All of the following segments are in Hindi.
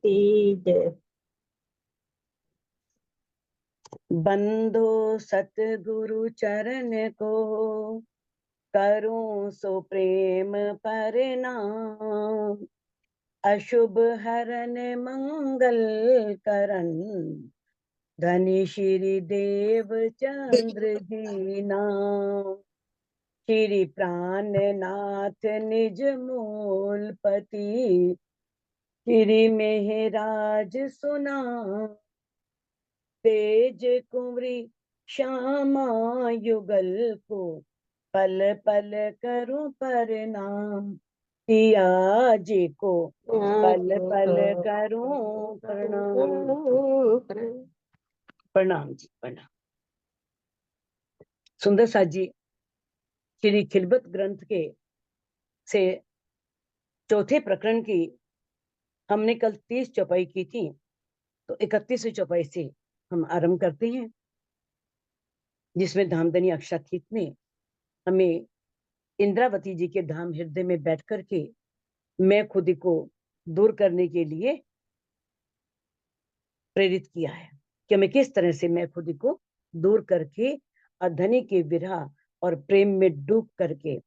की जय। बंधो सतगुरु चरण को, करूं सो प्रेम प्रणाम। अशुभ हरन मंगल करन, धनी श्री देव चंद्र जी नाम। श्री प्राणनाथ निज मूलपति, श्री मेहराज सुना। तेज कुंवरी श्यामा युगल को, पल पल करूं प्रणाम। पिया जी को पल पल करूं प्रणाम। प्रणाम जी, प्रणाम। सुंदर साथ जी श्री खिलबत ग्रंथ के से चौथे प्रकरण की हमने कल 30 चौपाई की थी, तो 31वीं चौपाई से हम आरंभ करते हैं, जिसमें धामधनी अक्षातीत ने हमें इंद्रावती जी के धाम हृदय में बैठ करके मैं खुद को दूर करने के लिए प्रेरित किया है कि हमें किस तरह से मैं खुद को दूर करके और धनी के विरह और प्रेम में डूब करके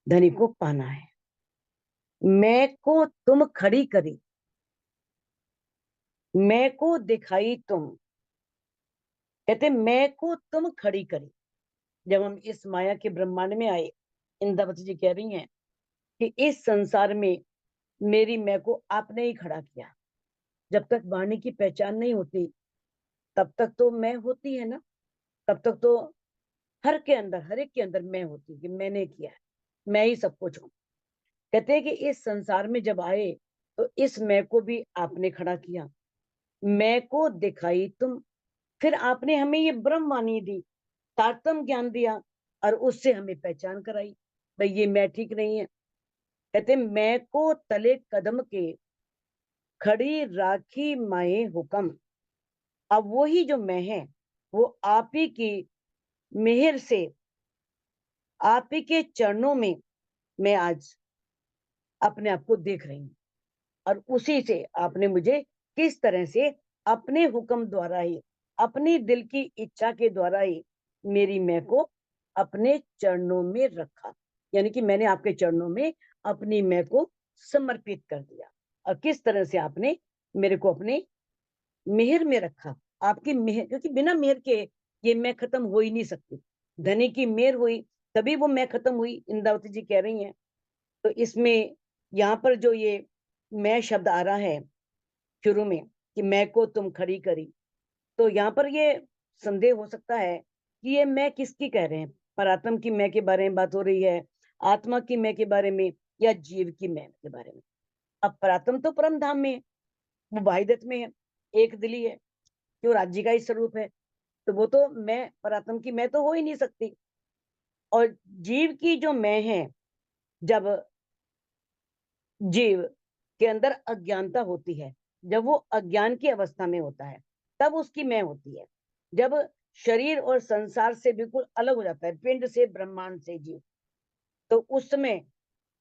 धनी को पाना है। मैं को तुम खड़ी करी, मैं को दिखाई तुम, कहते मैं को तुम खड़ी करी। जब हम इस माया के ब्रह्मांड में आए, इंद्रावती जी कह रही हैं कि इस संसार में मेरी मैं को आपने ही खड़ा किया। जब तक वाणी की पहचान नहीं होती तब तक तो मैं होती है ना, तब तक तो हर के अंदर, हर एक के अंदर मैं होती कि मैंने किया है, मैं ही सब कुछ हूं। कहते हैं कि इस संसार में जब आए तो इस मैं को भी आपने खड़ा किया, मैं को दिखाई तुम। फिर आपने हमें ये ब्रह्मवाणी दी, तारतम ज्ञान दिया और उससे हमें पहचान कराई भाई ये मैं ठीक नहीं है। कहते मैं को तले कदम के, खड़ी राखी माए हुक्म। अब वही जो मैं है वो आप ही की मेहर से, आप ही के चरणों में मैं आज अपने आप को देख रही हूँ। और उसी से आपने मुझे किस तरह से अपने हुक्म द्वारा ही, अपनी दिल की इच्छा के द्वारा ही मेरी मैं को अपने चरणों में रखा। यानी कि मैंने आपके चरणों में अपनी मैं को समर्पित कर दिया। और किस तरह से आपने मेरे को अपने मेहर में रखा। आपकी मेहर, क्योंकि बिना मेहर के ये मैं खत्म हो ही नहीं सकती। धनी की मेहर हुई तभी वो मैं खत्म हुई, इंद्रावती जी कह रही हैं। तो इसमें यहाँ पर जो ये मैं शब्द आ रहा है शुरू में कि मैं को तुम खड़ी करी, तो यहाँ पर ये संदेह हो सकता है कि ये मैं किसकी कह रहे हैं। परात्म की मैं के बारे में बात हो रही है, आत्मा की मैं के बारे में, या जीव की मैं के बारे में। अब परात्म तो परम धाम में है, वो वाहिदत में है, एक दिली है, जो राज्य का ही स्वरूप है। तो वो तो मैं, परात्म की मैं तो हो ही नहीं सकती। और जीव की जो मैं है, जब जीव के अंदर अज्ञानता होती है, जब वो अज्ञान की अवस्था में होता है तब उसकी मैं होती है। जब शरीर और संसार से बिल्कुल अलग हो जाता है, पिंड से, ब्रह्मांड से जीव, तो उस समय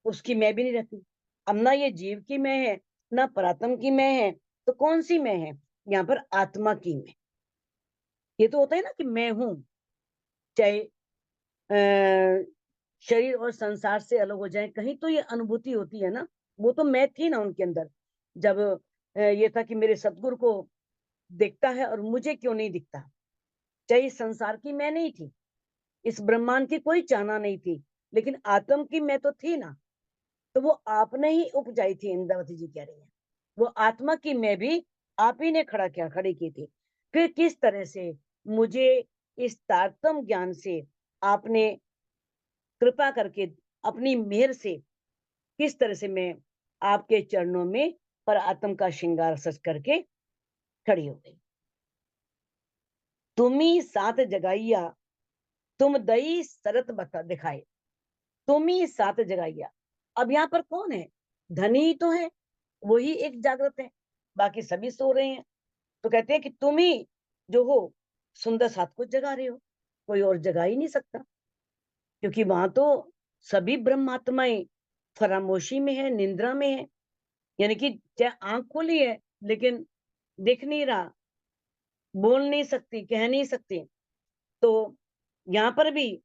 उसकी मैं भी नहीं रहती। अब ना ये जीव की मैं है, ना परात्म की मैं है, तो कौन सी मैं है? यहाँ पर आत्मा की मैं। ये तो होता है ना कि मैं हूं, चाहे शरीर और संसार से अलग हो जाए, कहीं तो ये अनुभूति होती है ना। वो तो मैं थी ना उनके अंदर, जब ये था कि मेरे सतगुरु को दिखता है और मुझे क्यों नहीं दिखता। चाहे इस संसार की मैं नहीं थी, इस ब्रह्मांड की कोई चाहना नहीं थी, लेकिन आत्म की मैं तो थी ना। तो वो आपने ही उपजाई थी, इंद्रावती जी कह रही है। वो आत्मा की मैं भी आप ही ने खड़ी की थी। फिर किस तरह से मुझे इस तारतम ज्ञान से आपने कृपा करके, अपनी मेहर से, किस तरह से मैं आपके चरणों में पर आत्म का श्रृंगार सच करके खड़ी हो गई। तुम्ही साथ जगाइया, तुम दई सरत बता दिखाए। तुम ही साथ जगाइया। अब यहाँ पर कौन है? धनी ही तो है, वही एक जागृत है, बाकी सभी सो रहे हैं। तो कहते हैं कि तुम ही जो हो सुंदर साथ को जगा रहे हो, कोई और जगा ही नहीं सकता, क्योंकि वहां तो सभी ब्रह्मात्माएं फरामोशी में है, निंद्रा में है। यानी कि चाहे आंख खुली है लेकिन दिख नहीं रहा, बोल नहीं सकती, कह नहीं सकती। तो यहाँ पर भी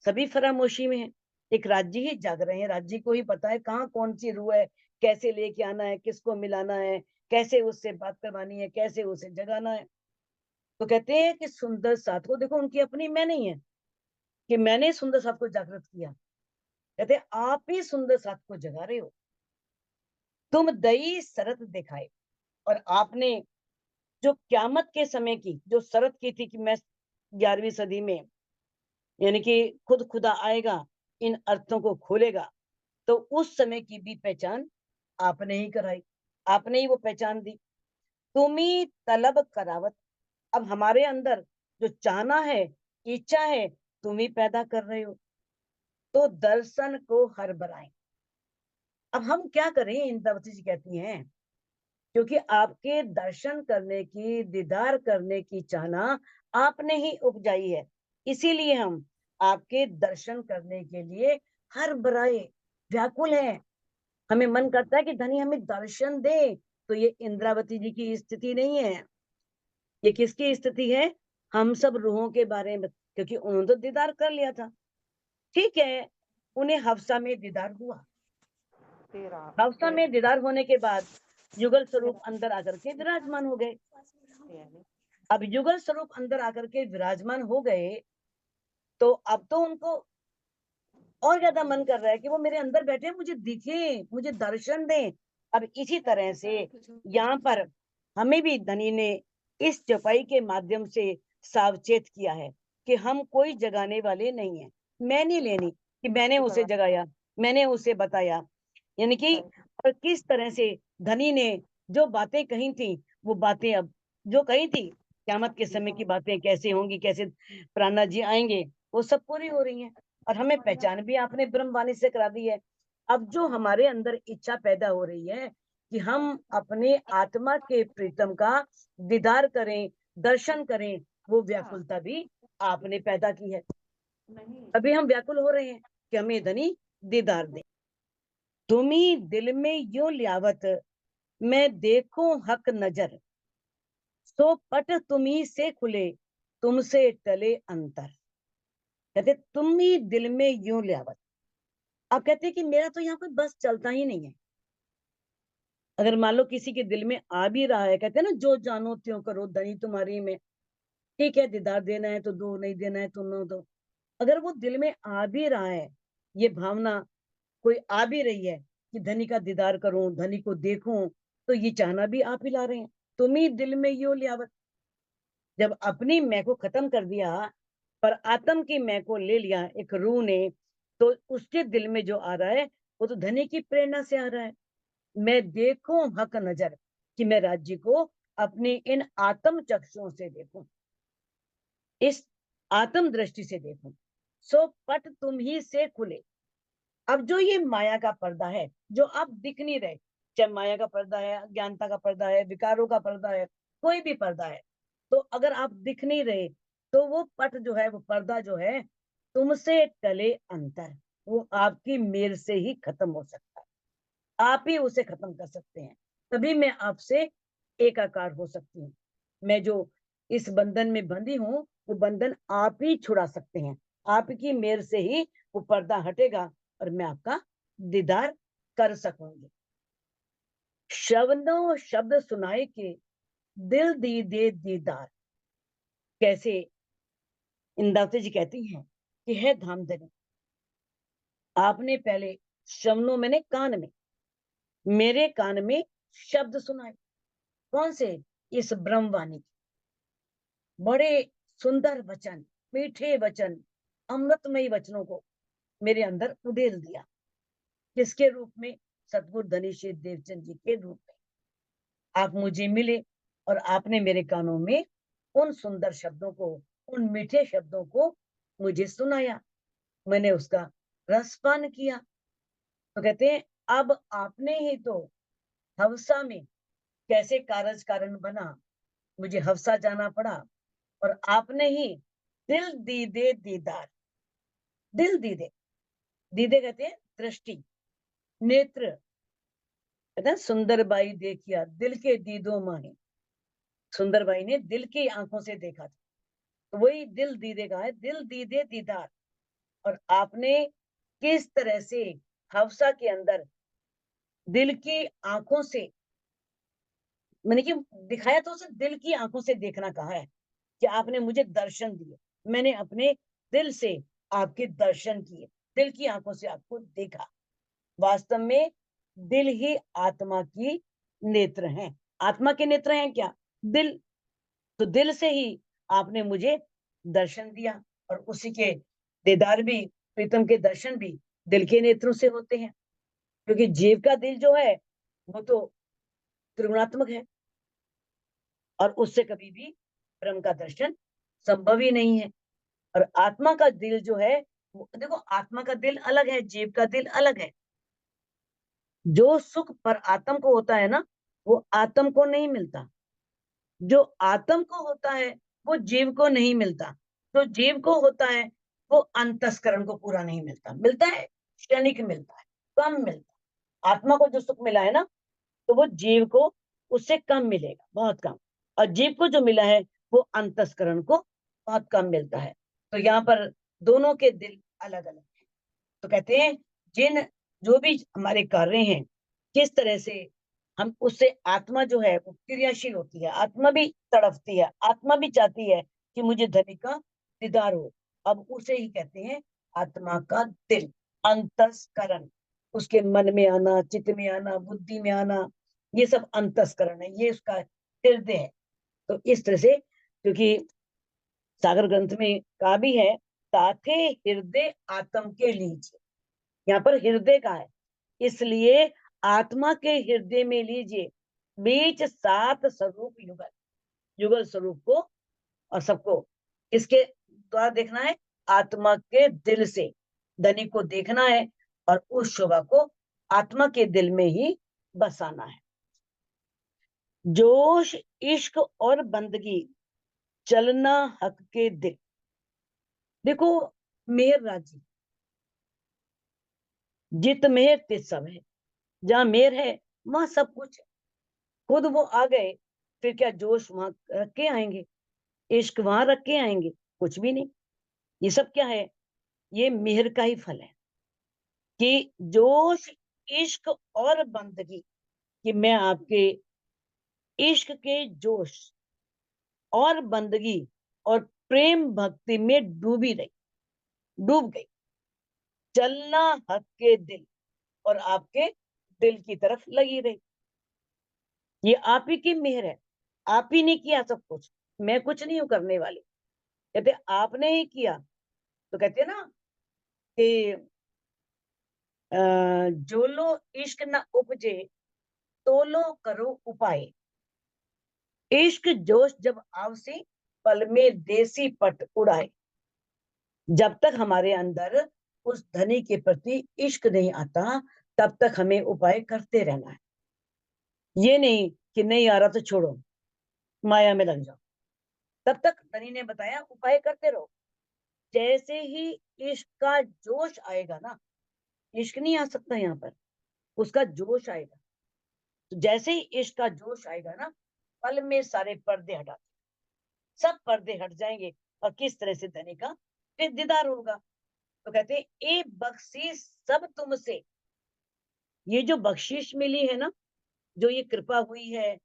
सभी फरामोशी में है। एक राज्य ही जाग रहे हैं, राज्य को ही पता है कहाँ कौन सी रूह है, कैसे लेके आना है, किसको मिलाना है, कैसे उससे बात करवानी है, कैसे उसे जगाना है। तो कहते हैं कि सुंदर साथ को देखो, उनकी अपनी मैं नहीं है कि मैंने सुंदर साथ को जागृत किया। कहते हैं आप ही सुंदर साथ को जगा रहे हो। तुम दई शरत दिखाए, और आपने जो क्यामत के समय की जो शरत की थी कि मैं 11वीं सदी में, यानी कि खुद खुदा आएगा, इन अर्थों को खोलेगा, तो उस समय की भी पहचान आपने ही कराई, आपने ही वो पहचान दी। तुम्ही तलब करावत, अब हमारे अंदर जो चाहना है, इच्छा है, तुम ही पैदा कर रहे हो। तो दर्शन को हर बराए। अब हम क्या करें, इंद्रावती जी कहती हैं, क्योंकि आपके दर्शन करने की, दीदार करने की चाहना आपने ही उपजाई है, इसीलिए हम आपके दर्शन करने के लिए हर बराए व्याकुल हैं। हमें मन करता है कि धनी हमें दर्शन दे। तो ये इंद्रावती जी की स्थिति नहीं है, ये किसकी स्थिति है? हम सब रूहों के बारे में, क्योंकि उन्होंने तो दीदार कर लिया था। ठीक है, उन्हें हफ्सा में दीदार हुआ। हफ्सा में दीदार होने के बाद युगल स्वरूप अंदर आकर के विराजमान हो गए। अब युगल स्वरूप अंदर आकर के विराजमान हो गए, तो अब तो उनको और ज्यादा मन कर रहा है कि वो मेरे अंदर बैठे, मुझे दिखे, मुझे दर्शन दें। अब इसी तरह से यहाँ पर हमें भी धनी ने इस चौपाई के माध्यम से सावचेत किया है कि हम कोई जगाने वाले नहीं है। मैं नहीं लेनी कि मैंने उसे जगाया, मैंने उसे बताया, यानी कि और किस तरह से धनी ने जो बातें कही थी, वो बातें अब जो कही थी, क़यामत के समय की बातें कैसे होंगी, कैसे प्राणनाथ जी आएंगे, वो सब पूरी हो रही हैं। और हमें पहचान भी आपने ब्रह्मवाणी से करा दी है। अब जो हमारे अंदर इच्छा पैदा हो रही है कि हम अपने आत्मा के प्रीतम का दीदार करें, दर्शन करें, वो व्याकुलता भी आपने पैदा की है। अभी हम व्याकुल हो रहे हैं कि हमें धनी दीदार दे। तुम्ही दिल में यूं लियावत, मैं देखूं हक नजर, सो पट तुम्ही से खुले, तुमसे टले अंतर। कहते तुम ही दिल में यूं लियावत। आप कहते हैं कि मेरा तो यहाँ कोई बस चलता ही नहीं है। अगर मान लो किसी के दिल में आ भी रहा है, कहते हैं ना, जो जानो त्यों करो धनी तुम्हारी में। ठीक है, दीदार देना है तो दो, नहीं देना है तो न दो। अगर वो दिल में आ भी रहा है, ये भावना कोई आ भी रही है कि धनी का दीदार करूं, धनी को देखूं, तो ये चाहना भी आप ही ला रहे हैं। तुम ही दिल में यो लियावत। जब अपनी मैं को खत्म कर दिया, पर आत्म की मैं को ले लिया एक रूह ने, तो उसके दिल में जो आ रहा है, वो तो धनी की प्रेरणा से आ रहा है। मैं देखूं हक नजर, कि मैं राज्य को अपनी इन आत्म चक्षुओं से देखूं, इस आत्म दृष्टि से देखूं। सो पट तुम ही से खुले। अब जो ये माया का पर्दा है, जो आप दिख नहीं रहे, चाहे माया का पर्दा है, अज्ञानता का पर्दा है, विकारों का पर्दा है, कोई भी पर्दा है, तो अगर आप दिख नहीं रहे, तो वो पट जो है, वो पर्दा जो है, तुमसे टले अंतर, वो आपकी मेल से ही खत्म हो सकता है। आप ही उसे खत्म कर सकते हैं, तभी मैं आपसे एकाकार हो सकती हूँ। मैं जो इस बंधन में बंधी हूँ, वो बंधन आप ही छुड़ा सकते हैं। आपकी मेल से ही वो पर्दा हटेगा और मैं आपका दीदार कर सकूंगी। शब्दों शब्द सुनाए के दिल दी दे दीदार। कैसे इंदावती जी कहती हैं कि है धामधनी, आपने पहले श्रवणों मैंने कान में, मेरे कान में शब्द सुनाए। कौन से? इस ब्रह्मवाणी के बड़े सुंदर वचन, मीठे वचन, अमृतमयी वचनों को मेरे अंदर उड़ेल दिया। किसके रूप में? सतगुरु धनीश्वर देवचंद जी के रूप में आप मुझे मिले, और आपने मेरे कानों में उन सुंदर शब्दों को, उन मीठे शब्दों को मुझे सुनाया। मैंने उसका रसपान किया। तो कहते हैं अब आपने ही तो हवसा में, कैसे कारज कारण बना, मुझे हवसा जाना पड़ा, और आपने ही दिल दीदे दीदार, दिल दीदे, दीदे कहते हैं दृष्टि, नेत्र, कहते हैं सुंदर बाई देखिया दिल के दीदों माही। सुंदर बाई ने दिल की आंखों से देखा था, तो वही दिल दीदे का है, दिल दीदे दीदार। और आपने किस तरह से हफ्सा के अंदर दिल की आंखों से, मैंने कि दिखाया तो उसे दिल की आंखों से देखना कहा है कि आपने मुझे दर्शन दिए, मैंने अपने दिल से आपके दर्शन किए, दिल की आंखों से आपको देखा। वास्तव में दिल ही आत्मा की नेत्र हैं। आत्मा के नेत्र हैं क्या? दिल। तो दिल से ही आपने मुझे दर्शन दिया, और उसी के दीदार भी, प्रीतम के दर्शन भी दिल के नेत्रों से होते हैं, क्योंकि जीव का दिल जो है वो तो त्रिगुणात्मक है, और उससे कभी भी ब्रह्म का दर्शन संभव ही नहीं है। और आत्मा का दिल जो है, देखो आत्मा का दिल अलग है, जीव का दिल अलग है। जो सुख पर आत्म को होता है ना, वो आत्म को नहीं मिलता। जो आत्म को होता है वो जीव को नहीं मिलता। जो जीव को होता है वो अंतस्करण को पूरा नहीं मिलता। मिलता है, क्षणिक मिलता है, कम मिलता है। आत्मा को जो सुख मिला है ना, तो वो जीव को उससे कम मिलेगा, बहुत कम। और जीव को जो मिला है वो अंतस्करण को बहुत कम मिलता है। तो यहाँ पर दोनों के दिल अलग अलग हैं। तो कहते हैं जिन जो भी हमारे कार्य हैं, किस तरह से हम उससे, आत्मा जो है वो क्रियाशील होती है, आत्मा भी तड़पती है, आत्मा भी चाहती है कि मुझे धनी का दीदार हो। अब उसे ही कहते हैं आत्मा का दिल, अंतस्करण। उसके मन में आना, चित्त में आना, बुद्धि में आना, ये सब अंतस्करण है, ये उसका हृदय है। तो इस तरह से, क्योंकि सागर ग्रंथ में कहा भी है, ताथे हृदय आत्म के लीजिए। यहाँ पर हृदय का है, इसलिए आत्मा के हृदय में लीजिए, बीच सात स्वरूप युगल। युगल स्वरूप को और सबको किसके द्वारा देखना है? आत्मा के दिल से धनी को देखना है, और उस शोभा को आत्मा के दिल में ही बसाना है। जोश, इश्क और बंदगी, चलना हक के दिल। देखो, मेहर राजी, जित मेहर तित सब है। जहां मेहर है वहां सब कुछ है। खुद वो आ गए, फिर क्या जोश वहां रख के आएंगे, इश्क वहां रख के आएंगे? कुछ भी नहीं। ये सब क्या है? ये मेहर का ही फल है कि जोश, इश्क और बंदगी, कि मैं आपके इश्क के जोश और बंदगी और प्रेम भक्ति में डूबी रही, डूब गई। चलना हक के दिल, और आपके दिल की तरफ लगी रही। ये आप ही की मेहर है, आप ही ने किया सब कुछ, मैं कुछ नहीं हूं करने वाली। कहते आपने ही किया। तो कहते ना कि जो लो इश्क न उपजे, तो लो करो उपाय। इश्क जोश जब आवसी, पल में देसी पट उड़ाए। जब तक हमारे अंदर उस धनी के प्रति इश्क नहीं आता, तब तक हमें उपाय करते रहना है। ये नहीं कि नहीं आ रहा तो छोड़ो, माया में लग जाओ। तब तक धनी ने बताया उपाय करते रहो। जैसे ही इश्क का जोश आएगा ना, इश्क नहीं आ सकता यहाँ पर, उसका जोश आएगा। तो जैसे ही इश्क का जोश आएगा ना, पल में सारे पर्दे हटा, सब पर्दे हट जाएंगे, और किस तरह से धनी का फिर दीदार होगा। तो कहते हैं ए बख्शीश सब तुमसे। ये जो बख्शिश मिली है ना, जो ये कृपा हुई है,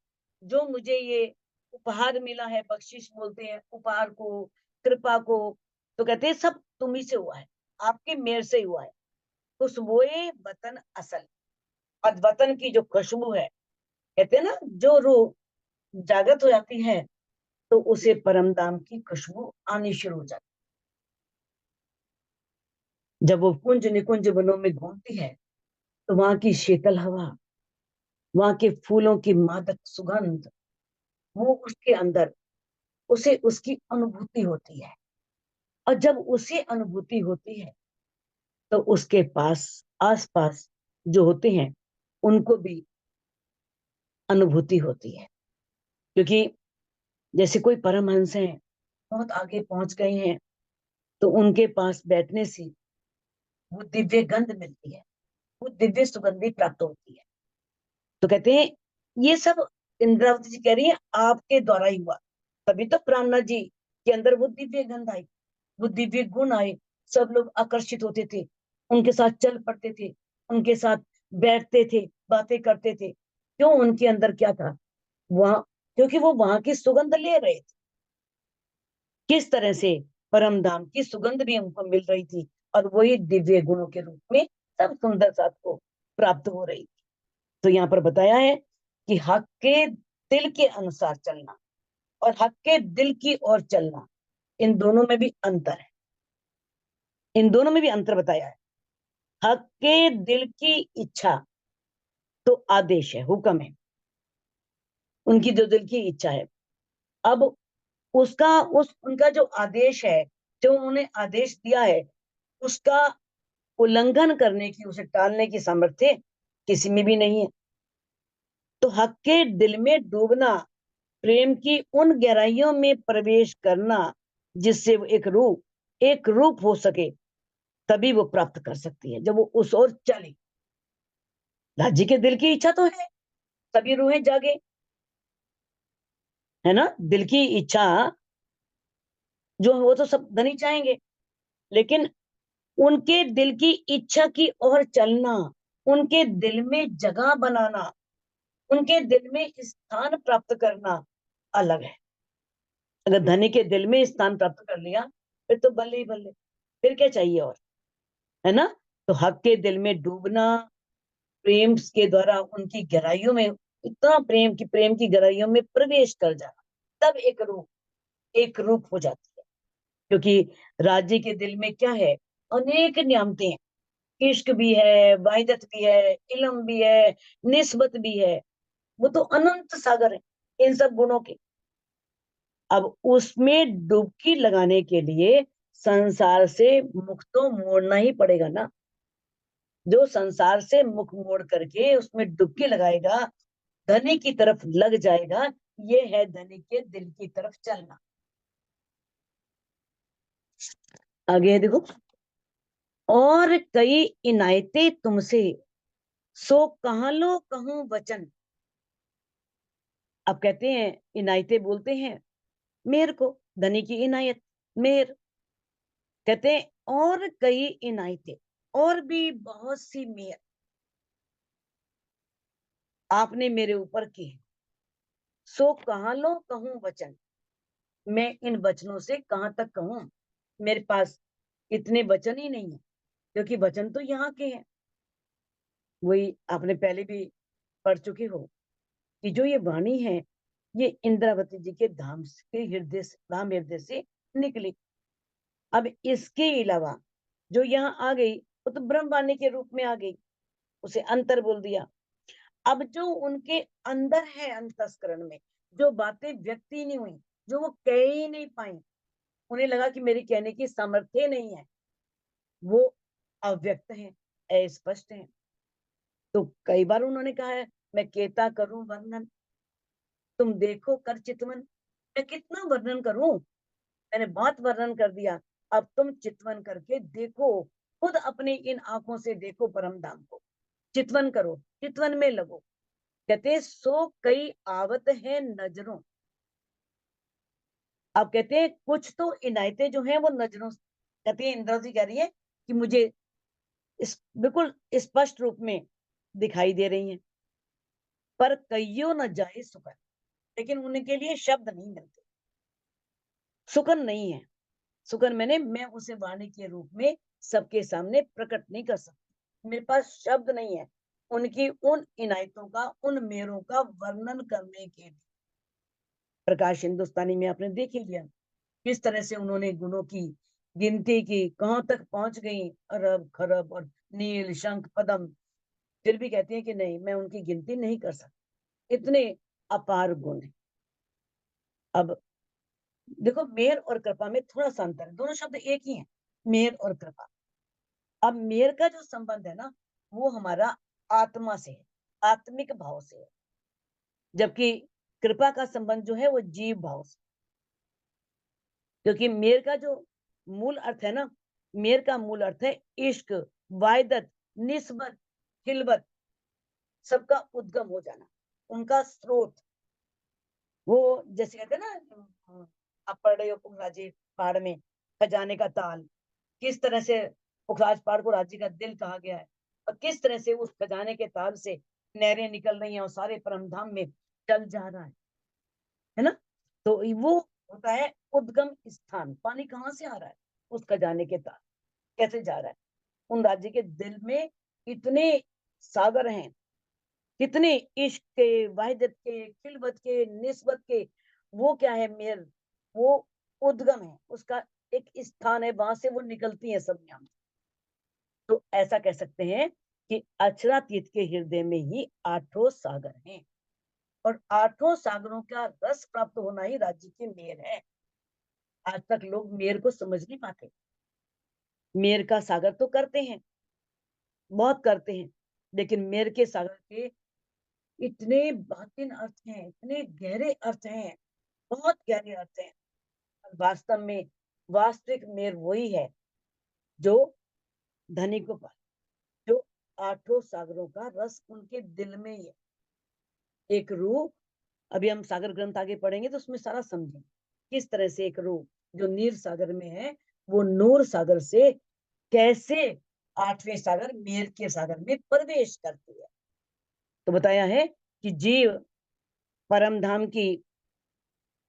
जो मुझे ये उपहार मिला है, बख्शिश बोलते हैं उपहार को, कृपा को। तो कहते हैं सब तुम्ही से हुआ है, आपके मेहर से हुआ है। खुशबुए वतन असल, और वतन की जो खुशबू है, कहते हैं ना जो रूह जागृत हो जाती है, तो उसे परम धाम की खुशबू आनी शुरू हो जाती है। जब वो कुंज निकुंज वनों में घूमती है, तो वहां की शीतल हवा, वहां के फूलों की मादक सुगंध, वो उसके अंदर, उसे उसकी अनुभूति होती है। और जब उसे अनुभूति होती है, तो उसके पास आसपास जो होते हैं उनको भी अनुभूति होती है। क्योंकि जैसे कोई परमहंस हैं, बहुत आगे पहुंच गए हैं, तो उनके पास बैठने से वो दिव्य गंध मिलती है, वो दिव्य सुगंधि प्राप्त होती है। तो कहते हैं ये सब इंद्रावती जी कह रही है आपके द्वारा ही हुआ, तभी तो प्राणनाथ जी के अंदर वो दिव्य गंध आई, वो दिव्य गुण आए, सब लोग आकर्षित होते थे, उनके साथ चल पड़ते थे, उनके साथ बैठते थे, बातें करते थे। क्यों? उनके अंदर क्या था वहां, क्योंकि वो वहां की सुगंध ले रहे थे। किस तरह से? परम धाम की सुगंध भी उनको मिल रही थी, और वही दिव्य गुणों के रूप में सब सुंदर साथ को प्राप्त हो रही थी। तो यहाँ पर बताया है कि हक के दिल के अनुसार चलना और हक के दिल की ओर चलना, इन दोनों में भी अंतर है, इन दोनों में भी अंतर बताया है। हक के दिल की इच्छा तो आदेश है, हुक्म है, उनकी जो दिल की इच्छा है। अब उसका उनका जो आदेश है, जो उन्होंने आदेश दिया है, उसका उल्लंघन करने की, उसे टालने की सामर्थ्य किसी में भी नहीं है। तो हक के दिल में डूबना, प्रेम की उन गहराइयों में प्रवेश करना जिससे वो एक रूप हो सके, तभी वो प्राप्त कर सकती है, जब वो उस ओर चले। राज्य के दिल की इच्छा तो है, सभी रूहें जागे, है ना? दिल की इच्छा जो है वो तो सब धनी चाहेंगे, लेकिन उनके दिल की इच्छा की ओर चलना, उनके दिल में जगह बनाना, उनके दिल में स्थान प्राप्त करना अलग है। अगर धनी के दिल में स्थान प्राप्त कर लिया, फिर तो बल्ले ही बल्ले, फिर क्या चाहिए और, है ना? तो हक के दिल में डूबना, प्रेम के द्वारा उनकी गहराइयों में, इतना प्रेम की गहराइयों में प्रवेश कर जाना, तब एक रूप हो जाती है। क्योंकि राज्य के दिल में क्या है? अनेक नियामतें हैं, इश्क भी है, वाहिदत भी है, इल्म भी है, निस्बत भी है, वो तो अनंत सागर है इन सब गुणों के। अब उसमें डुबकी लगाने के लिए संसार से मुख तो मोड़ना ही पड़ेगा ना। जो संसार से मुख मोड़ करके उसमें डुबकी लगाएगा, धनी की तरफ लग जाएगा, ये है धनी के दिल की तरफ चलना। आगे है देखो, और कई इनायतें तुमसे, सो कहाँ लो कहूं वचन। अब कहते हैं इनायतें, बोलते हैं मेहर को, धनी की इनायत, मेहर। कहते हैं और कई इनायतें, और भी बहुत सी मेहर आपने मेरे ऊपर की है। सो कहाँ लो कहूं वचन, मैं इन वचनों से कहां तक कहूं? मेरे पास इतने वचन ही नहीं है, क्योंकि वचन तो यहाँ के हैं। वही आपने पहले भी पढ़ चुके हो कि जो ये वाणी है, ये इंद्रावती जी के धाम के हृदय से, धाम हृदय से निकली। अब इसके अलावा जो यहाँ आ गई, वो तो ब्रह्मवाणी के रूप में आ गई, उसे अंतर बोल दिया। अब जो उनके अंदर है, अंतस्करण में जो बातें व्यक्त ही नहीं हुई, जो वो कह ही नहीं पाई, उन्हें लगा कि मेरी कहने की सामर्थ्य नहीं है, वो अव्यक्त है, अस्पष्ट है। तो कई बार उन्होंने कहा है, मैं केता करूं वर्णन, तुम देखो कर चितवन। मैं कितना वर्णन करूं? मैंने बहुत वर्णन कर दिया, अब तुम चितवन करके देखो, खुद अपनी इन आंखों से देखो परम धाम को, चितवन करो, चितवन में लगो। कहते सो कई आवत है नजरों। अब कहते हैं कुछ तो इनायतें जो हैं वो नजरों, कहते हैं इंद्रावती कह रही है कि मुझे इस बिल्कुल स्पष्ट रूप में दिखाई दे रही हैं, पर कईयों न जाए सुकन, लेकिन उनके लिए शब्द नहीं मिलते, सुकन नहीं है। सुकन मैं उसे वाणी के रूप में सबके सामने प्रकट नहीं कर सकती, मेरे पास शब्द नहीं है उनकी उन इनायतों का, उन मेरों का वर्णन करने के लिए। प्रकाश हिंदुस्तानी में आपने देख ही लिया किस तरह से उन्होंने गुणों की गिनती की, कहां तक पहुंच गई, अरब खरब और नील शंख पदम। फिर भी कहती है कि नहीं, मैं उनकी गिनती नहीं कर सकती, इतने अपार गुण है। अब देखो, मेहर और कृपा में थोड़ा सा अंतर है, दोनों शब्द एक ही हैं, मेहर और कृपा। अब मेहर का जो संबंध है ना, वो हमारा आत्मा से है, आत्मिक भाव से है, जबकि कृपा का संबंध जो है वो जीव भाव से। क्योंकि मेहर का जो मूल अर्थ है ना, मेहर का मूल अर्थ है इश्क, वायदत, निस्बत, खिलवत। सबका उद्गम हो जाना, उनका स्रोत, वो जैसे कहते हैं ना, आप पढ़ रहे हो पुखराजी पहाड़ में खजाने का ताल, किस तरह से पुखराज पहाड़ को राज्य का दिल कहा गया है, और किस तरह से उस खजाने के ताल से नहरें निकल रही हैं और सारे परमधाम में चल जा रहा है ना। तो वो होता है उद्गम स्थान। पानी कहाँ से आ रहा है? उस खजाने के ताल कैसे जा रहा है? उन राज्य के दिल में इतने सागर हैं, कितने इश्क के, वाहिदत के, खिलवत के, निस्बत के, वो क्या है, मेर, वो उद्गम है, उसका एक स्थान है, वहां से वो निकलती है सब यहाँ। तो ऐसा कह सकते हैं कि अक्षरातीत के हृदय में ही आठों सागर हैं, और आठों सागरों का रस प्राप्त होना ही राज्य की मेर है। आज तक लोग मेर को समझ नहीं पाते। मेर का सागर तो करते हैं, बहुत करते हैं, लेकिन मेर के सागर के इतने बातिन अर्थ हैं, इतने गहरे अर्थ हैं, बहुत गहरे अर्थ हैं। वास्तव में वास्तविक मेर वही है जो धनी को पाए, जो आठों सागरों का रस उनके दिल में ही है। एक रूह, अभी हम सागर ग्रंथ आगे पढ़ेंगे तो उसमें सारा समझेंगे किस तरह से एक रूह जो नीर सागर में है, वो नूर सागर से कैसे आठवें सागर मेर के सागर में प्रवेश करती है। तो बताया है कि जीव परम धाम की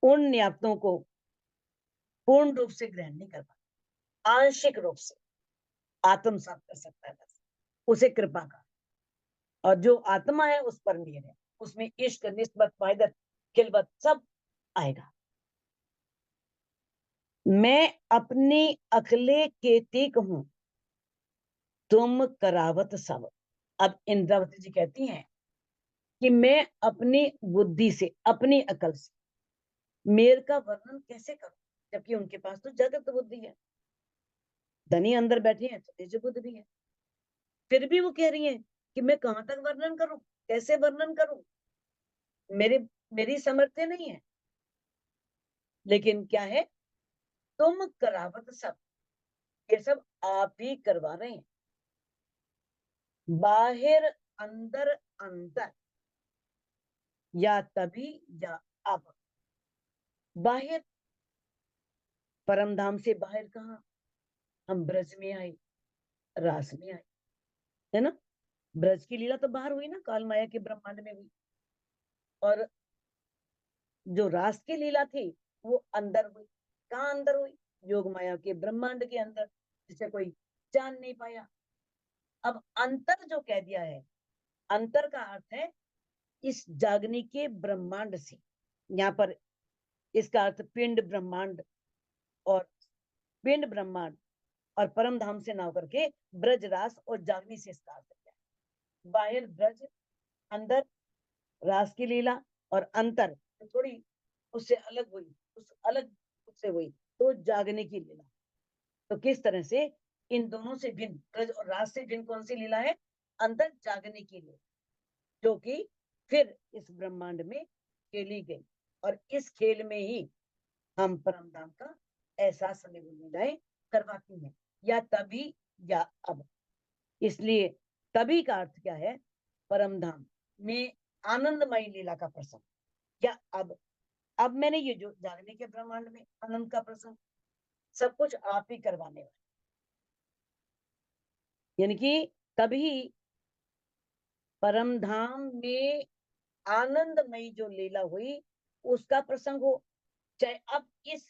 उन न्याप्तों को पूर्ण रूप से ग्रहण नहीं कर पाता, आंशिक रूप से आत्मसात कर सकता है बस, उसे कृपा का। और जो आत्मा है उस पर मेर है, उसमें इश्क, निस्बत, वाहिदत, खिलवत सब आएगा। मैं अपनी अकले केतिक हूं, तुम करावत सब। अब इंद्रावती जी कहती हैं कि मैं अपनी बुद्धि से, अपनी अकल से मेर का वर्णन कैसे करूं, जबकि उनके पास तो जगत बुद्धि है, धनी अंदर बैठे हैं तो तेज बुद्धि भी है। फिर भी वो कह रही हैं कि मैं कहां तक वर्णन करूं, कैसे वर्णन करूं, मेरे मेरी सामर्थ्य नहीं है। लेकिन क्या है, तुम करावत सब, ये सब आप ही करवा रहे हैं। बाहर, अंदर, अंतर, या तभी या अब। बाहर, परम धाम से बाहर कहाँ? हम ब्रज में आए, रास में आए, है ना। ब्रज की लीला तो बाहर हुई ना, काल माया के ब्रह्मांड में हुई, और जो रास की लीला थी वो अंदर हुई। कहाँ अंदर हुई? योग माया के ब्रह्मांड के अंदर, जिसे कोई जान नहीं पाया। अब अंतर जो कह दिया है, अंतर का अर्थ है इस जागने के ब्रह्मांड से। यहाँ पर इसका अर्थ पिंड ब्रह्मांड, और पिंड ब्रह्मांड और परम धाम से नाव करके ब्रज रास और जागनी से इसका अर्थ किया। बाहर ब्रज, अंदर रास की लीला, और अंतर थोड़ी उससे अलग हुई, उस अलग उससे हुई तो जागने की लीला। तो किस तरह से इन दोनों से भिन्न, ब्रज और रास से भिन्न कौन सी लीला है? अंदर जागने की लीला, जो कि फिर इस ब्रह्मांड में खेली गई, और इस खेल में ही हम परम धाम का एहसास हमें वो लीलाएं करवाती हैं, या तभी या अब। इसलिए तभी का अर्थ क्या है? परम धाम में आनंदमय लीला का प्रसंग, या अब मैंने ये जो जागने के ब्रह्मांड में आनंद का प्रसंग, सब कुछ आप ही करवाने वाले। यानी कि तभी परम धाम में आनंदमयी जो लीला हुई उसका प्रसंग हो, चाहे अब इस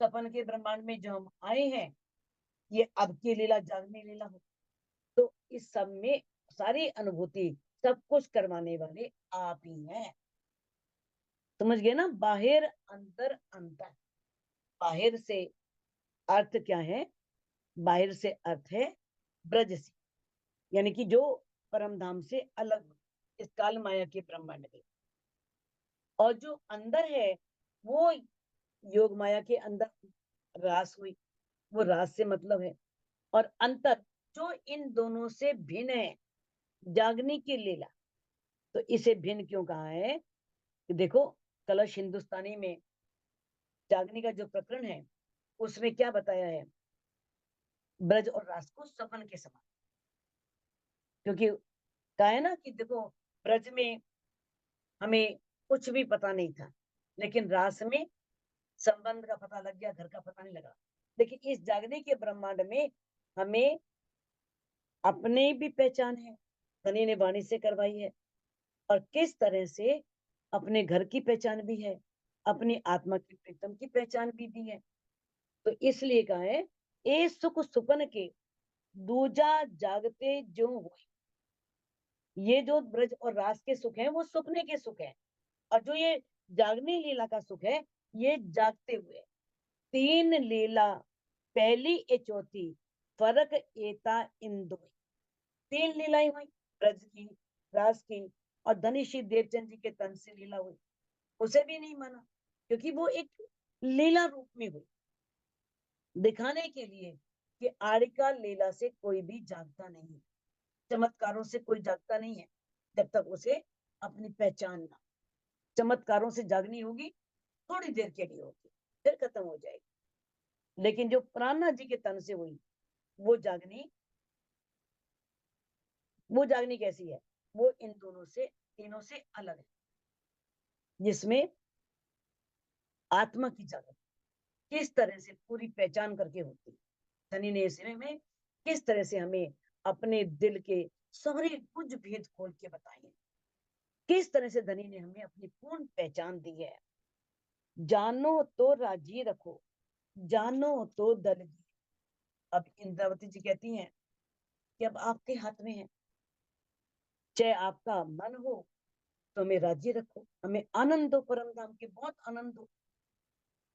सपन के ब्रह्मांड में जो हम आए हैं ये अब की लीला, जागने लीला हो। तो इस सब में सारी अनुभूति, सब कुछ करवाने वाले आप ही हैं। समझ गए ना? बाहर, अंदर, अंतर। बाहर से अर्थ क्या है? बाहर से अर्थ है ब्रज से, यानी कि जो परम धाम से अलग इस काल माया के ब्रह्मांड में। और जो अंदर है वो योग माया के अंदर रास हुई, वो रास से मतलब है। और अंतर जो इन दोनों से भिन्न है, जागने की लीला। तो इसे भिन्न क्यों कहा है? कि देखो, कलश हिंदुस्तानी में जागने का जो प्रकरण है उसमें क्या बताया है? ब्रज और रास को सपन के समान, क्योंकि कहा है ना कि देखो, ब्रज में हमें कुछ भी पता नहीं था, लेकिन रास में संबंध का पता लग गया, घर का पता नहीं लगा। देखिए इस जागने के ब्रह्मांड में हमें अपने भी पहचान है, धनी ने वाणी से करवाई है, और किस तरह से अपने घर की पहचान भी है, अपनी आत्मा की प्रीतम की पहचान भी दी है। तो इसलिए कहा है, ए सुख सुपन के दूजा जागते जो हुए। ये जो ब्रज और रास के सुख हैं वो सपने के सुख हैं, और जो ये जागने लीला का सुख है ये जागते हुए। तीन लीला पहली ए चौथी, फर्क एता इन दो। तीन लीलाएं हुई, ब्रज की, रास की, और धनी श्री देवचंद जी के तन से लीला हुई। उसे भी नहीं माना, क्योंकि वो एक लीला रूप में हुई, दिखाने के लिए कि आड़िका लीला से कोई भी जागता नहीं है, चमत्कारों से कोई जागता नहीं है, जब तक उसे अपनी पहचान ना। चमत्कारों से जागनी होगी, थोड़ी देर के लिए होगी, फिर खत्म हो जाएगी। लेकिन जो प्राणनाथ जी के तन से हुई वो जागनी, वो जागनी कैसी है, वो इन दोनों से, तीनों से अलग है, जिसमें आत्मा की जागरण किस तरह से पूरी पहचान करके होती है। धनी ने इसमें में किस तरह से हमें अपने दिल के सारे कुछ भेद खोल के बताए, किस तरह से धनी ने हमें अपनी पूर्ण पहचान दी है। जानो तो राजी रखो, जानो तो दलगी। अब इंद्रावती जी कहती हैं कि अब आपके हाथ में है, चाहे आपका मन हो तो हमें राजी रखो, हमें आनंद हो, परम धाम के बहुत आनंद हो।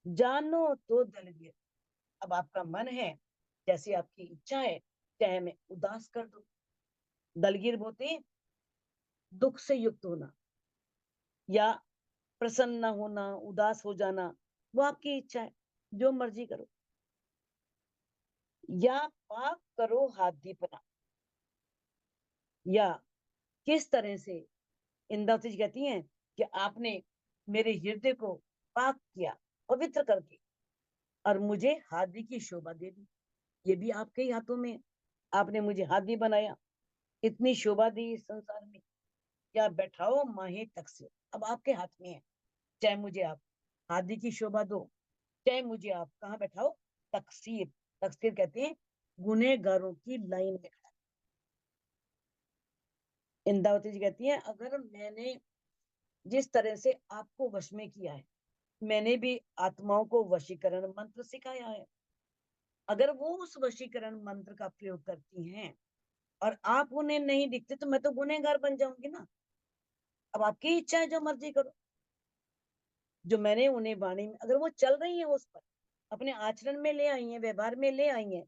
जानो तो दलगी, अब आपका मन है, जैसी आपकी इच्छा है, चाहे हमें उदास कर दो। दलगीर बोलते हैं दुख से युक्त होना, या प्रसन्न होना, उदास हो जाना, वो आपकी इच्छा है, जो मर्जी करो। या पाप करो हाथ दीपना, या किस तरह से इंद्रावती जी कहती हैं कि आपने मेरे हृदय को पाक किया, पवित्र करके, और मुझे हाथी की शोभा दे दी। ये भी आपके ही हाथों में, आपने मुझे हाथी बनाया, इतनी शोभा दी इस संसार में। या बैठाओ माहे तक से, अब आपके हाथ में है, चाहे मुझे आप हाथी की शोभा दो, चाहे मुझे आप कहाँ बैठाओ, तकसीर। तकसीर कहते हैं गुनहगारों की लाइन में खड़ा। इंद्रावती जी कहती हैं अगर मैंने जिस तरह से आपको वश में किया है, मैंने भी आत्माओं को वशीकरण मंत्र सिखाया है, अगर वो उस वशीकरण मंत्र का प्रयोग करती हैं और आप उन्हें नहीं दिखते, तो मैं तो गुनहगार बन जाऊंगी ना। अब आपकी इच्छा है, जो मर्जी करो। जो मैंने उन्हें वाणी में, अगर वो चल रही है उस पर, अपने आचरण में ले आई है, व्यवहार में ले आई है,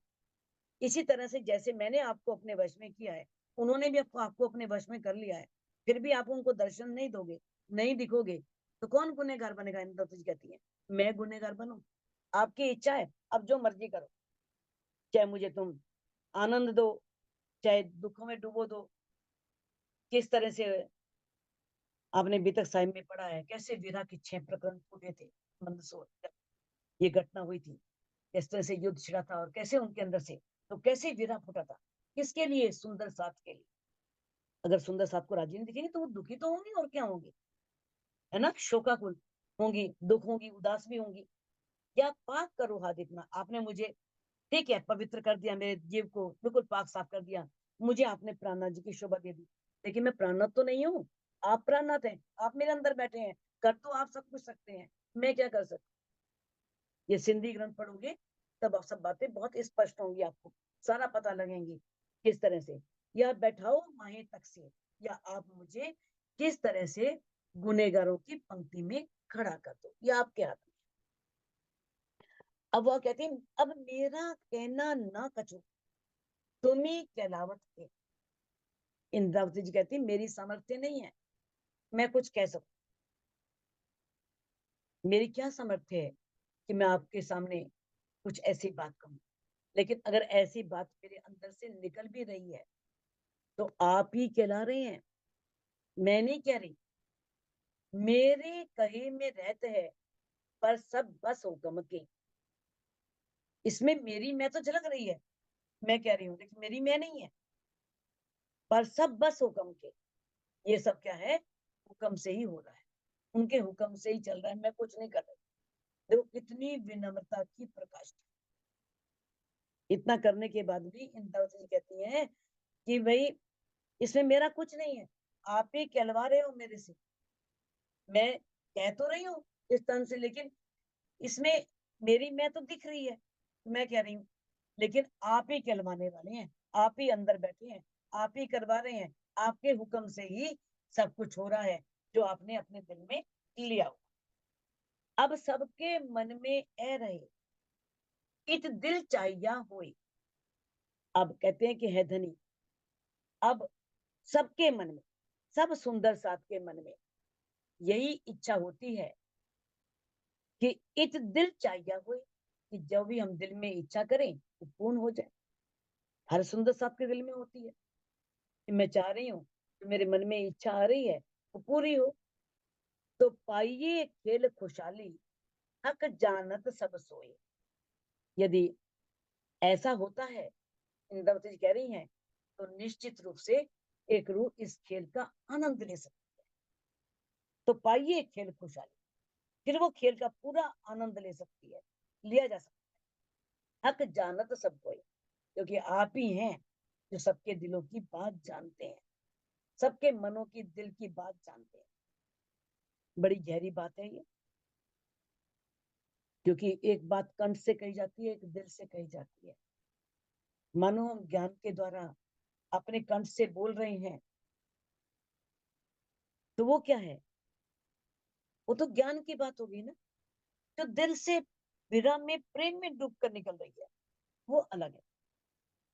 इसी तरह से जैसे मैंने आपको अपने वश में किया है, उन्होंने भी आपको अपने वश में कर लिया है, फिर भी आप उनको दर्शन नहीं दोगे, नहीं दिखोगे, तो कौन गुनहगार बनेगा। इंद्र तुझ कहती है मैं गुनहगार बनूं, आपकी इच्छा है, अब जो मर्जी करो, चाहे मुझे तुम आनंद दो, चाहे दुखों में डूबो दो। किस तरह से आपने बीतक साहिब में पढ़ा है, कैसे वीरा के 6 प्रकरण फूटे थे मंदसौर, ये घटना हुई थी, किस तरह से युद्ध छिड़ा था, और कैसे उनके अंदर से, तो कैसे वीरा फूटा था, किसके लिए, सुंदर साथ के लिए। अगर सुंदर साथ को राजी नहीं दिखेंगे तो वो दुखी तो होंगी, और क्या होंगी, है ना, शोकाकुल होंगी, दुख होंगी, उदास भी होंगी। या पाक करो हाथ इतना, आपने मुझे, ठीक है, पवित्र कर दिया, मेरे जीव को बिल्कुल पाक साफ कर दिया, मुझे आपने प्राणनाथ जी की शोभा दे दी, लेकिन मैं प्राणनाथ तो नहीं हूँ, आप प्राणनाथ हैं, आप मेरे अंदर बैठे हैं, कर तो आप सब कुछ सकते हैं, मैं क्या कर सकता। ये सिंधी ग्रंथ पढ़ोगे तब आप सब बातें बहुत स्पष्ट होंगी, आपको सारा पता लगेंगी किस तरह से। या बैठाओ माहे तक से, या आप मुझे किस तरह से गुनेगारों की पंक्ति में खड़ा कर दो, या आपके हाथ में। अब वह कहती है अब मेरा कहना ना कछो, तुम्ही कहलावत के। इंद्रावती जी कहती मेरी सामर्थ्य नहीं है मैं कुछ कह सकूं, मेरी क्या सामर्थ्य है कि मैं आपके सामने कुछ ऐसी बात कहूं। लेकिन अगर ऐसी बात मेरे अंदर से निकल भी रही है तो आप ही कहला रहे हैं, मैं नहीं कह रही। मेरे कहे में रहते है पर सब बस हुक्म के। इसमें मेरी मैं तो झलक रही है, मैं कह रही हूँ, लेकिन मेरी मैं नहीं है, पर सब बस हुक्म के। ये सब क्या है, हुक्म से ही हो रहा है, उनके हुक्म से ही चल रहा है, मैं कुछ नहीं कर रही। देखो कितनी विनम्रता की प्रकाश। इतना करने के बाद भी इंदिरा जी कहती हैं कि भाई इसमें मेरा कुछ नहीं है, आप ही कहलवा रहे हो मेरे से, मैं कह तो रही हूँ इस तन से, लेकिन इसमें मेरी मैं तो दिख रही है, मैं कह रही हूँ, लेकिन आप ही कहलवाने वाले हैं, आप ही अंदर बैठे हैं, आप ही करवा रहे हैं, आपके हुक्म से ही सब कुछ हो रहा है जो आपने अपने दिल में लिया हो। अब सबके मन में ए रहे, इत दिल चाहिया होए। अब कहते हैं कि है धनी, अब सबके मन में, सब सुंदर साथ के मन में यही इच्छा होती है कि इत दिल चाहिए हुए, कि जब भी हम दिल में इच्छा करें वो पूर्ण हो जाए। हर सुंदर साथ के दिल में होती है कि मैं चाह रही हूँ कि मेरे मन में इच्छा आ रही है वो पूरी हो। तो पाइए खेल खुशहाली, हक जानत सब सोए। यदि ऐसा होता है, इंद्रावती जी कह रही हैं, तो निश्चित रूप से एक रूह इस खेल का आनंद ले सकती है। तो पाइए खेल खुशहाली, फिर वो खेल का पूरा आनंद ले सकती है, लिया जा सकता है। हक जानत सब कोई, क्योंकि आप ही हैं जो सबके दिलों की बात जानते हैं, सबके मनों की, दिल की बात जानते हैं। बड़ी गहरी बात है ये, क्योंकि एक बात कंठ से कही जाती है, एक दिल से कही जाती है। मानो हम ज्ञान के द्वारा अपने कंठ से बोल रहे हैं, तो वो क्या है, वो तो ज्ञान की बात होगी ना। जो दिल से विरह में, प्रेम में डूब कर निकल रही है, वो अलग है।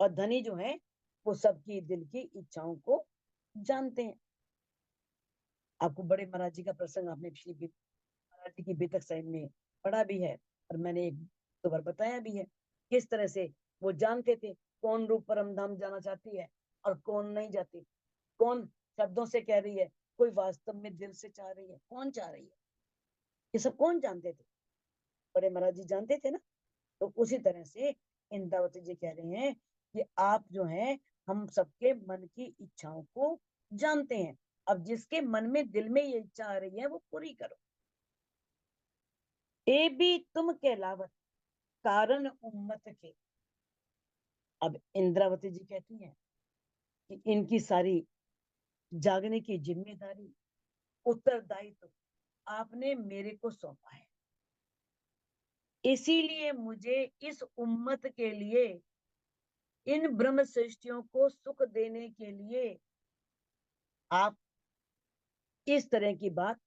और धनी जो है वो सबकी दिल की इच्छाओं को जानते हैं। आपको बड़े महाराज जी का प्रसंग आपने पिछली महाराज जी की बेतक साहिब में पढ़ा भी है, और मैंने एक दो बार बताया भी है, किस तरह से वो जानते थे कौन रूप परम धाम जाना चाहती है और कौन नहीं जाती, कौन शब्दों से कह रही है, कोई वास्तव में दिल से चाह रही है, कौन चाह रही है, ये सब कौन जानते थे, बड़े महाराज जी जानते थे ना। तो उसी तरह से इंद्रावती जी कह रहे हैं कि आप जो हैं हम सबके मन की इच्छाओं को जानते हैं, अब जिसके मन में, दिल में ये इच्छा आ रही है वो पूरी करो। ए भी तुम कहलावत कारण उम्मत के। अब इंद्रावती जी कहती हैं कि इनकी सारी जागने की जिम्मेदारी, उत्तरदायित्व आपने मेरे को सौंपा है, इसीलिए मुझे इस उम्मत के लिए, इन ब्रह्म सृष्टियों को सुख देने के लिए आप इस तरह की बात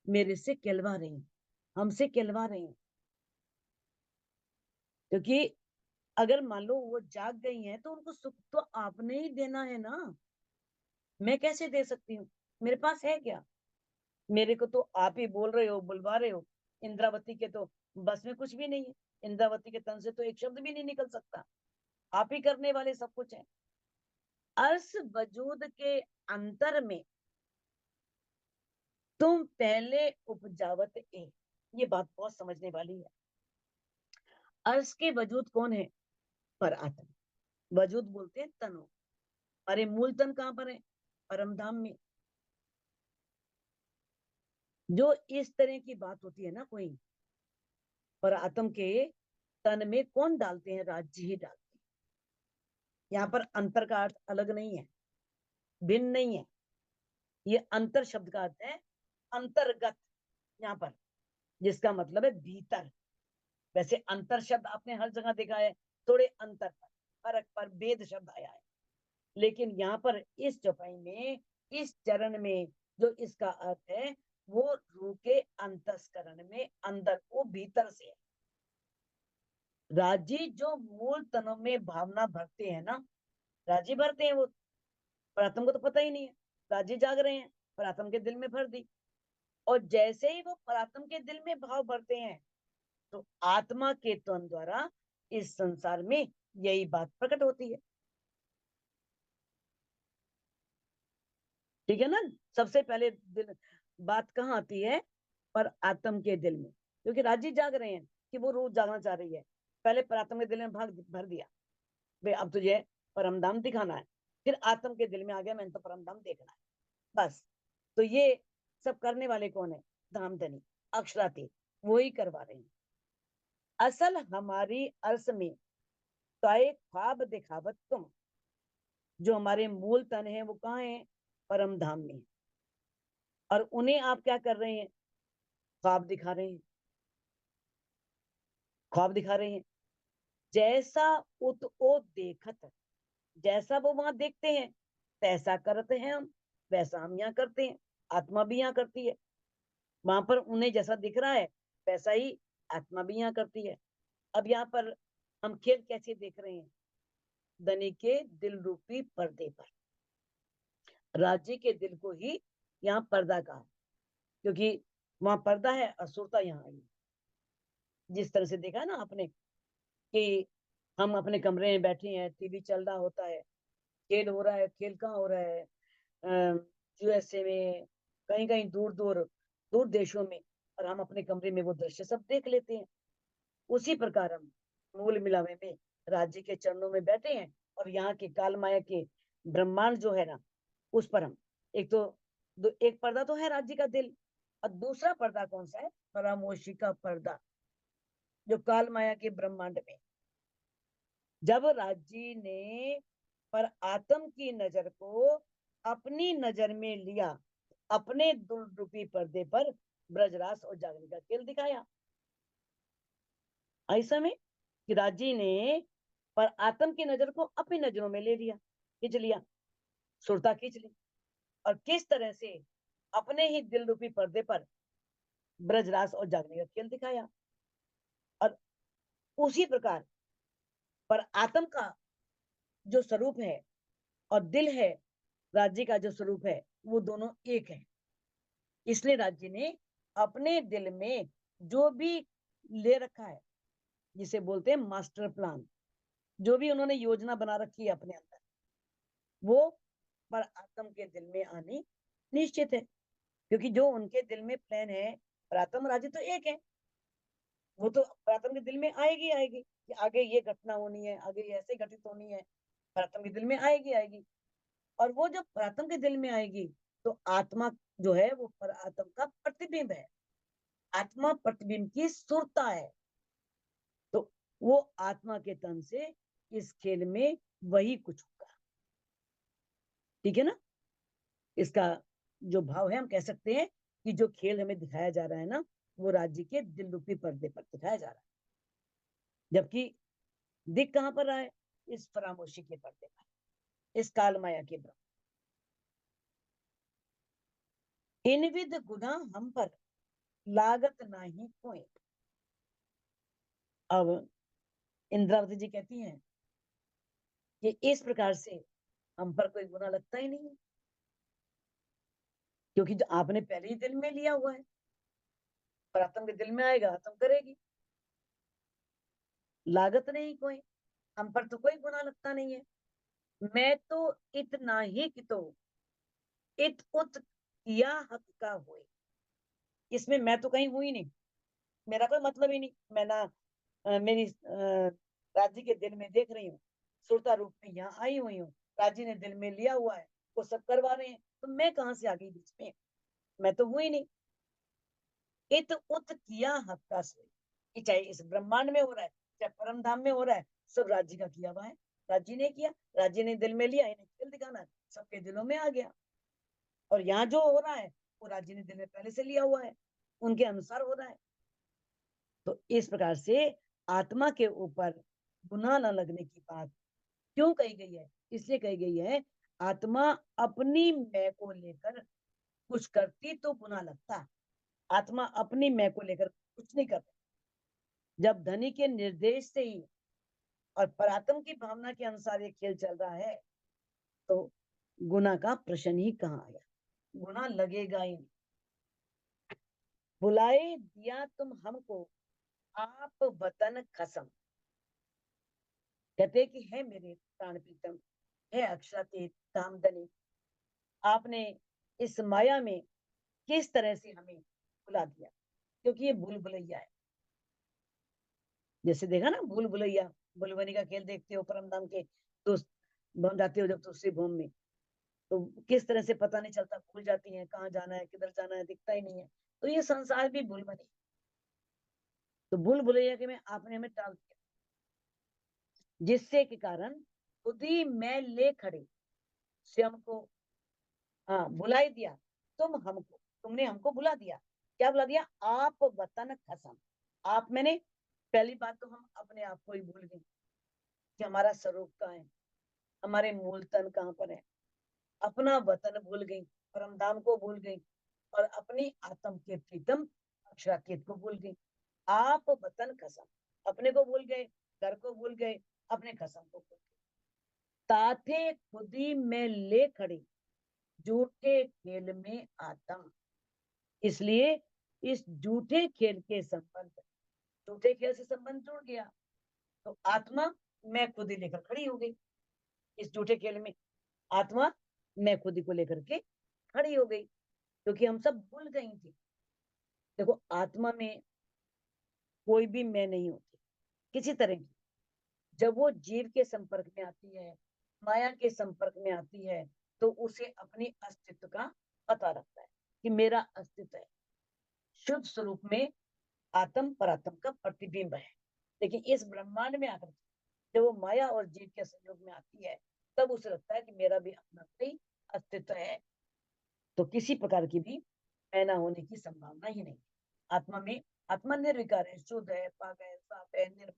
मेरे से कहलवा रही हैं, हमसे कहलवा रही हैं। क्योंकि अगर मान लो वो जाग गई हैं तो उनको सुख तो आपने ही देना है ना, मैं कैसे दे सकती हूँ, मेरे पास है क्या। मेरे को तो आप ही बोल रहे हो, बुलवा रहे हो। इंद्रावती के तो बस में कुछ भी नहीं है, इंद्रावती के तन से तो एक शब्द भी नहीं निकल सकता, आप ही करने वाले सब कुछ है। अर्श वजूद के अंतर में तुम पहले उपजावत ए। ये बात बहुत समझने वाली है। अर्श के वजूद कौन है, पर आत्मा। वजूद बोलते हैं तनु, अरे मूल तन कहां पर है, परम धाम में। जो इस तरह की बात होती है ना कोई, पर आत्म के तन में कौन डालते हैं, राज्य ही डालते हैं। यहाँ पर अंतर का अर्थ अलग नहीं है, भिन्न नहीं है। ये अंतर शब्द का अर्थ है अंतर्गत, यहाँ पर, जिसका मतलब है भीतर। वैसे अंतर शब्द आपने हर जगह देखा है, थोड़े अंतर पर, फर्क पर भेद शब्द आया है, लेकिन यहाँ पर इस चौपाई में, इस चरण में जो इसका अर्थ है, वो रूह के अंतस्करण में, अंदर को, भीतर से है। राजी जो मूल तनों में भावना भरते हैं ना, राजी भरते हैं वो, पर आत्म को तो पता ही नहीं है, राजी जाग रहे हैं, पर आत्म के दिल में भर दी। और जैसे ही वो परात्म के दिल में भाव भरते हैं, तो आत्मा के तन द्वारा इस संसार में यही बात प्रकट होती है। ठीक है ना। सबसे पहले दिल, बात कहाँ आती है, पर आत्म के दिल में, क्योंकि राजी जाग रहे हैं कि वो रूह जागना चाह रही है। पहले परात्म के दिल में भाग भर दिया, भाई अब तुझे परमधाम दिखाना है, फिर आत्म के दिल में आ गया मैंने तो परमधाम देखना है। बस। तो ये सब करने वाले कौन है? धामधनी, अक्षरातीत, वो ही करवा रहे हैं। असल हमारी अर्स में तय ख्वाब दिखावत तुम, जो हमारे मूल तन है वो कहाँ है? परम धाम में। और उन्हें आप क्या कर रहे हैं? ख्वाब दिखा रहे हैं, ख्वाब दिखा रहे हैं। जैसा उत ओ देखत, जैसा वो वहां देखते हैं तैसा करते हैं हम, वैसा हम यहाँ करते हैं। आत्मा भी यहाँ करती है, वहां पर उन्हें जैसा दिख रहा है वैसा ही आत्मा भी यहाँ करती है। अब यहाँ पर हम खेल कैसे देख रहे हैं? धनी के दिल रूपी पर्दे पर, राज्य के दिल को ही यहाँ पर्दा कहा, क्योंकि वहां पर्दा है, असुरता यहाँ आई। जिस तरह से देखा ना आपने कि हम अपने कमरे में बैठे हैं, टीवी चल रहा होता है, खेल हो रहा है, खेल कहाँ हो रहा है? यूएसए में, कहीं कहीं दूर दूर दूर देशों में, और हम अपने कमरे में वो दृश्य सब देख लेते हैं। उसी प्रकार हम मूल मिलावे में राज्य के चरणों में बैठे हैं, और यहाँ के काल माया के ब्रह्मांड जो है ना, उस पर हम एक तो एक पर्दा तो है राज्य का दिल, और दूसरा पर्दा कौन सा है? परामोशी का पर्दा, जो काल माया के ब्रह्मांड में। जब राज्य ने पर आत्म की नजर को अपनी नजर में लिया, अपने दुल रूपी पर्दे पर ब्रजरास और जागने का खेल दिखाया। ऐसा में कि राज्य ने पर आत्म की नजर को अपनी नजरों में ले लिया, खींच लिया, सुरता खींच ली, और किस तरह से अपने ही दिल रूपी पर्दे पर ब्रजरास और जागने का खेल दिखाया। और उसी प्रकार पर आत्म का जो स्वरूप है और दिल है राज्य का जो स्वरूप है, वो दोनों एक है। इसलिए राज्य ने अपने दिल में जो भी ले रखा है, जिसे बोलते हैं मास्टर प्लान, जो भी उन्होंने योजना बना रखी है अपने अंदर, वो पर आत्म के दिल में आनी निश्चित है। क्योंकि जो उनके दिल में प्लान है, प्रातम राज्य तो एक है, वो तो प्रातम के दिल में आएगी आएगी कि आगे ये घटना होनी है, आगे ये ऐसे घटित होनी है, प्रातम के दिल में आएगी आएगी। और वो जब प्रातम के दिल में आएगी तो आत्मा जो है वो पर आत्म का प्रतिबिंब है, आत्मा प्रतिबिंब की सुरता है। तो वो आत्मा के तन से इस खेल में वही कुछ होगा। ठीक है ना? इसका जो भाव है, हम कह सकते हैं कि जो खेल हमें दिखाया जा रहा है ना, वो राज्य के दिल रूपी पर्दे पर दिखाया जा रहा है। जबकि दिख कहां पर रहा है? इस फरामोशी के पर्दे पर, इस काल माया के ब्रह्म। इनविद गुना हम पर लागत नहीं कोई। अब इंद्रावती जी कहती हैं कि इस प्रकार से हम पर कोई गुना लगता ही नहीं है, क्योंकि जो आपने पहले ही दिल में लिया हुआ है, पर आत्म के दिल में आएगा, आत्म करेगी। लागत नहीं कोई, हम पर तो कोई गुना लगता नहीं है। मैं तो इतना ही कि तो इत उत किया हक का हुए, इसमें मैं तो कहीं हुई नहीं, मेरा कोई मतलब ही नहीं। मैं ना मेरी राज्य के दिल में देख रही हूँ, सुरता रूप में यहाँ आई हुई हूँ, राज्य ने दिल में लिया हुआ है, वो सब करवा रहे हैं, तो मैं कहाँ से आ गई बीच में? मैं तो हुई नहीं। इत उत किया हक का से, कि चाहे इस ब्रह्मांड में हो रहा है, चाहे परम धाम में हो रहा है, सब राज्य का किया हुआ है। राज्य ने किया, राज्य ने दिल में लिया, इन्हें खेल दिखाना है, सबके दिलों में आ गया। और यहाँ जो हो रहा है वो राज्य ने दिल में पहले से लिया हुआ है, उनके अनुसार हो रहा है। तो इस प्रकार से आत्मा के ऊपर गुनाह न लगने की बात क्यों कही गई है? इसलिए कही गई है, आत्मा अपनी मैं को लेकर कुछ करती तो गुनाह लगता। आत्मा अपनी मैं को लेकर कुछ नहीं करती। जब धनी के निर्देश से ही और परात्म की भावना के अनुसार ये खेल चल रहा है, तो गुनाह का प्रश्न ही कहाँ आया? गुनाह लगेगा ही नहीं। बुलाए दिया तुम हमको आप वतन खसम, कहते कि है मेरे प्राण प्रीतम, है अक्षरातीत कामधनी, आपने इस माया में किस तरह से हमें बुला दिया। क्योंकि ये भूल भुलैया है। जैसे देखा ना भूल भुलैया, भुलवनी का खेल देखते हो, परम धाम के दोस्त बन जाते हो जब दूसरी भूमि में, तो किस तरह से पता नहीं चलता, भूल जाती हैं कहाँ जाना है, किधर जाना है, दिखता ही नहीं है। तो ये संसार भी भूल बनी। तो भूल भुलैया के में आपने हमें टाल दिया, जिससे के कारण खुद ही मैं ले खड़ी स्वयं को, हाँ, बुला दिया। तुमने हमको बुला दिया। क्या बुला दिया? आप वतन कसम। आप मैंने, पहली बात तो हम अपने आप को ही भूल गए कि हमारा स्वरूप कहाँ है, हमारे मूल तन कहाँ पर है। अपना वतन भूल गई, परम धाम को भूल गई, और अपनी आत्म के प्रीतम अक्षराकेत को भूल गई। आप वतन कसम, अपने को भूल गए, घर को भूल गए, अपने कसम को भूल गए। ताथे खुदी में ले खड़ी झूठे खेल में आत्म। इसलिए इस झूठे खेल के संबंध, झूठे खेल से संबंध जुड़ गया, तो आत्मा मैं खुद ही लेकर खड़ी हो गई। इस झूठे खेल में आत्मा मैं खुद ही को लेकर के खड़ी हो गई, क्योंकि हम सब भूल गई थी। देखो, आत्मा में कोई भी मैं नहीं होती किसी तरह की। जब वो जीव के संपर्क में आती है, माया के संपर्क में आती है, तो उसे अपने अस्तित्व का पता लगता है कि मेरा अस्तित्व है। शुद्ध स्वरूप में आत्म परात्म का प्रतिबिंब है। लेकिन इस ब्रह्मांड में आकर जब वो माया और जीव के संयोग में आती है, तब उसे लगता है कि मेरा भी अपना कोई अस्तित्व है। तो किसी प्रकार की भी मैं ना होने की संभावना ही नहीं। आत्मा में, आत्मा निर्विकार है, शुद्ध है, पाक है, साफ है, निर्मल।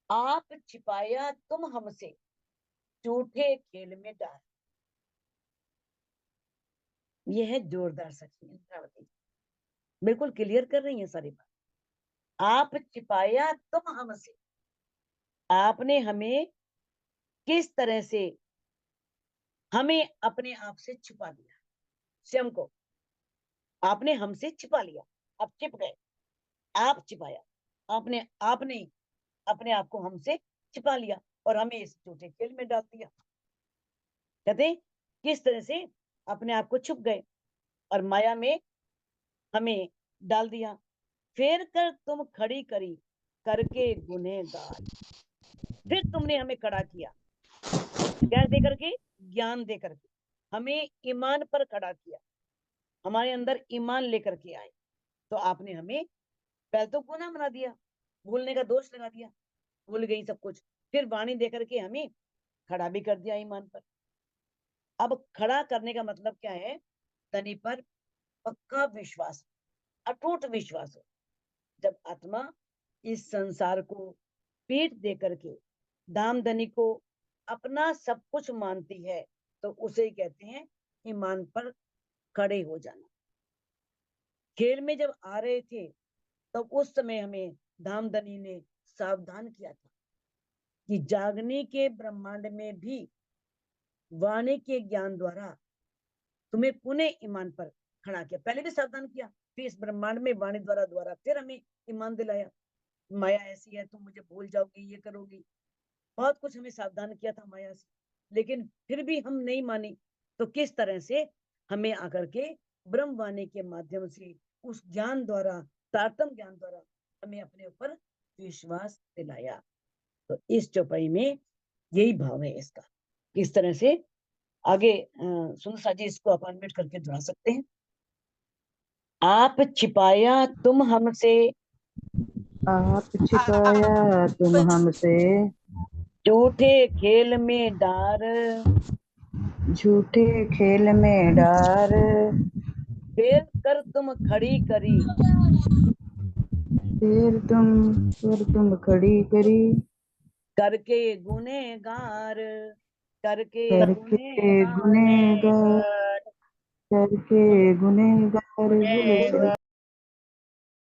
आप छिपाया तुम हमसे झूठे खेल में डाल। यह है जोरदार सखी इंद्रावती, बिल्कुल क्लियर कर रही है सारी बात। आप छिपाया तुम हमसे, आपने हमें किस तरह से हमें अपने आप से छिपा दिया। स्वयं को आपने हमसे छिपा लिया, आप छिप गए। आप छिपाया, आपने आपने अपने आप को हमसे छिपा लिया और हमें इस झूठे खेल में डाल दिया। कहते किस तरह से अपने आप को छुप गए और माया में हमें डाल दिया। फिर कर तुम खड़ी करी करके गुनहगार। फिर तुमने हमें खड़ा किया, क्या दे करके? ज्ञान दे करके हमें ईमान पर खड़ा किया, हमारे अंदर ईमान लेकर के आए। तो आपने हमें पहले तो गुनाह बना दिया, भूलने का दोष लगा दिया, भूल गई सब कुछ। फिर वाणी दे करके हमें खड़ा भी कर दिया ईमान पर। अब खड़ा करने का मतलब क्या है? तनि पर पक्का विश्वास, अटूट विश्वास हो। जब आत्मा इस संसार को पीठ दे करके दाम दनी को अपना सब कुछ मानती है, तो उसे कहते हैं ईमान पर खड़े हो जाना। खेल में जब आ रहे थे, तब उस समय हमें धामधनी ने सावधान किया था कि जागने के ब्रह्मांड में भी वाणी के ज्ञान द्वारा तुम्हें पुनः ईमान पर खड़ा किया। पहले भी सावधान किया, फिर इस ब्रह्मांड में वाणी द्वारा द्वारा फिर हमें ईमान दिलाया। माया ऐसी है, तुम मुझे भूल जाओगी, ये करोगी, बहुत कुछ हमें सावधान किया था माया से। लेकिन फिर भी हम नहीं माने, तो किस तरह से हमें आकर के ब्रह्मवाणी के माध्यम से उस ज्ञान द्वारा, तारतम ज्ञान द्वारा हमें अपने ऊपर विश्वास दिलाया। तो इस चौपाई में यही भाव है इसका। इस तरह से आगे सुनसा जी इसको आप अनम्यूट करके दोहरा सकते हैं। आप छिपाया तुम हमसे, आप छिपाया तुम हमसे झूठे खेल में डार, झूठे खेल में डार। फिर कर तुम खड़ी करी, फिर तुम खड़ी करी करके गुनहगार, करके करके गुनहगार, गुनहगार, करके गुनहगार। बोलो